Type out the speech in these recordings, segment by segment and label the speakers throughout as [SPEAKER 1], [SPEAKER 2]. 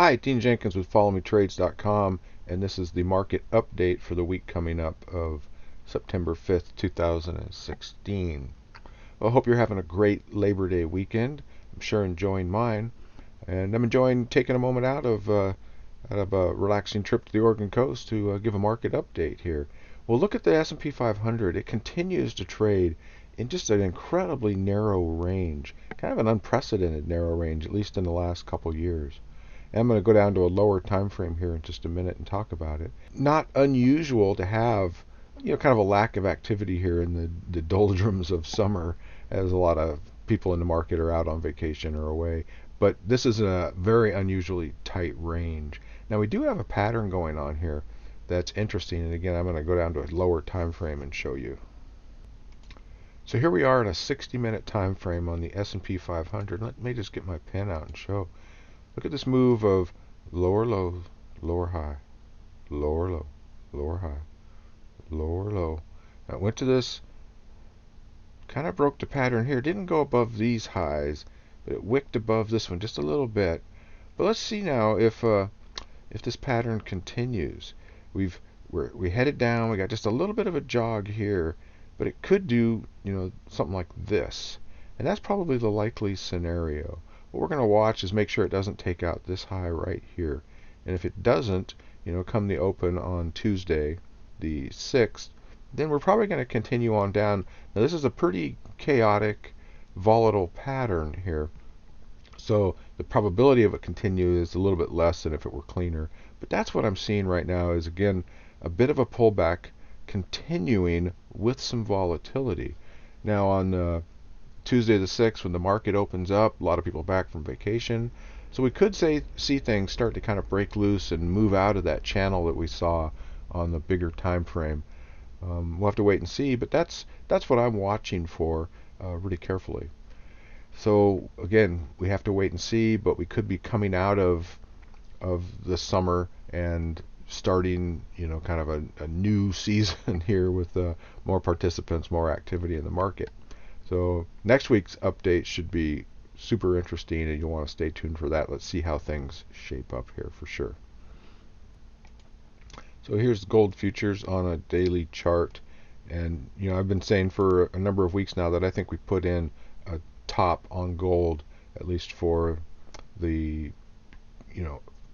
[SPEAKER 1] Hi, Dean Jenkins with FollowMeTrades.com, and this is the market update for the week coming up of September 5th, 2016. Well, I hope you're having a great Labor Day weekend. I'm sure enjoying mine, and I'm enjoying taking a moment out of a relaxing trip to the Oregon coast to give a market update here. Well, look at the S&P 500. It continues to trade in just an incredibly narrow range, kind of an unprecedented narrow range, at least in the last couple years. I'm going to go down to a lower time frame here in just a minute and talk about it. Not unusual to have, kind of a lack of activity here in the doldrums of summer, as a lot of people in the market are out on vacation or away. But this is a very unusually tight range. Now we do have a pattern going on here that's interesting, and again I'm going to go down to a lower time frame and show you. So here we are in a 60-minute time frame on the S&P 500. Let me just get my pen out and show. Look at this move of lower low, lower high, lower low, lower high, lower low. Now it went to this, kind of broke the pattern here. Didn't go above these highs, but it wicked above this one just a little bit. But let's see now if this pattern continues. We headed down. We got just a little bit of a jog here, but it could do something like this, and that's probably the likely scenario. What we're going to watch is make sure it doesn't take out this high right here. And if it doesn't, come the open on Tuesday, the 6th, then we're probably going to continue on down. Now this is a pretty chaotic, volatile pattern here. So the probability of it continuing is a little bit less than if it were cleaner. But that's what I'm seeing right now is, again, a bit of a pullback continuing with some volatility. Now on Tuesday the 6th, when the market opens up, a lot of people back from vacation. So we could see things start to kind of break loose and move out of that channel that we saw on the bigger time frame. We'll have to wait and see, but that's what I'm watching for really carefully. So again, we have to wait and see, but we could be coming out of the summer and starting, kind of a new season here with more participants, more activity in the market. So next week's update should be super interesting, and you'll want to stay tuned for that. Let's see how things shape up here for sure. So here's gold futures on a daily chart, and I've been saying for a number of weeks now that I think we put in a top on gold, at least for the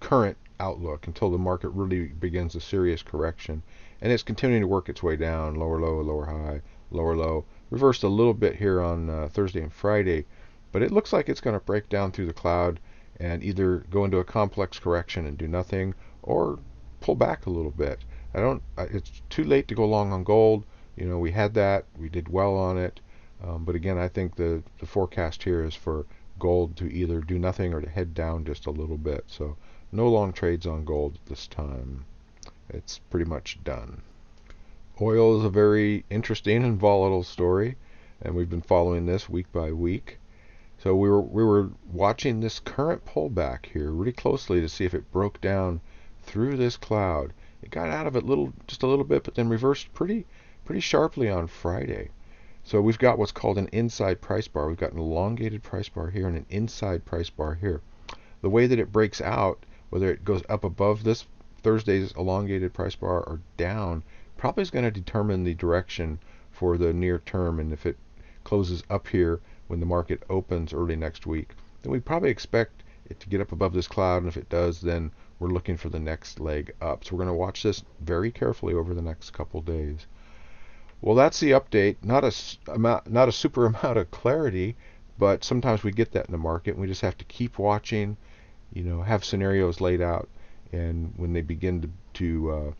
[SPEAKER 1] current outlook, until the market really begins a serious correction. And it's continuing to work its way down, lower low, lower high, lower low. Reversed a little bit here on Thursday and Friday, but it looks like it's going to break down through the cloud and either go into a complex correction and do nothing, or pull back a little bit. It's too late to go long on gold. We had that, we did well on it, but again, I think the forecast here is for gold to either do nothing or to head down just a little bit. So no long trades on gold at this time. It's pretty much done. Oil is a very interesting and volatile story, and we've been following this week by week. So we were watching this current pullback here really closely to see if it broke down through this cloud. It got out of it just a little bit, but then reversed pretty sharply on Friday. So we've got what's called an inside price bar. We've got an elongated price bar here and an inside price bar here. The way that it breaks out, whether it goes up above this Thursday's elongated price bar or down, probably is going to determine the direction for the near term. And if it closes up here when the market opens early next week, then we probably expect it to get up above this cloud, and if it does, then we're looking for the next leg up. So we're going to watch this very carefully over the next couple days. Well, that's the update. Not a super amount of clarity, but sometimes we get that in the market, and we just have to keep watching, have scenarios laid out, and when they begin to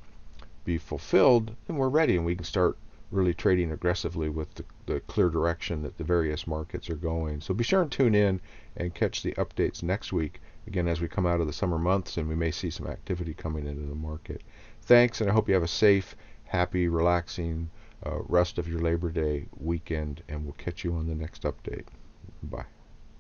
[SPEAKER 1] be fulfilled, then we're ready and we can start really trading aggressively with the clear direction that the various markets are going. So be sure and tune in and catch the updates next week, again, as we come out of the summer months, and we may see some activity coming into the market. Thanks, and I hope you have a safe, happy, relaxing rest of your Labor Day weekend, and we'll catch you on the next update. Bye.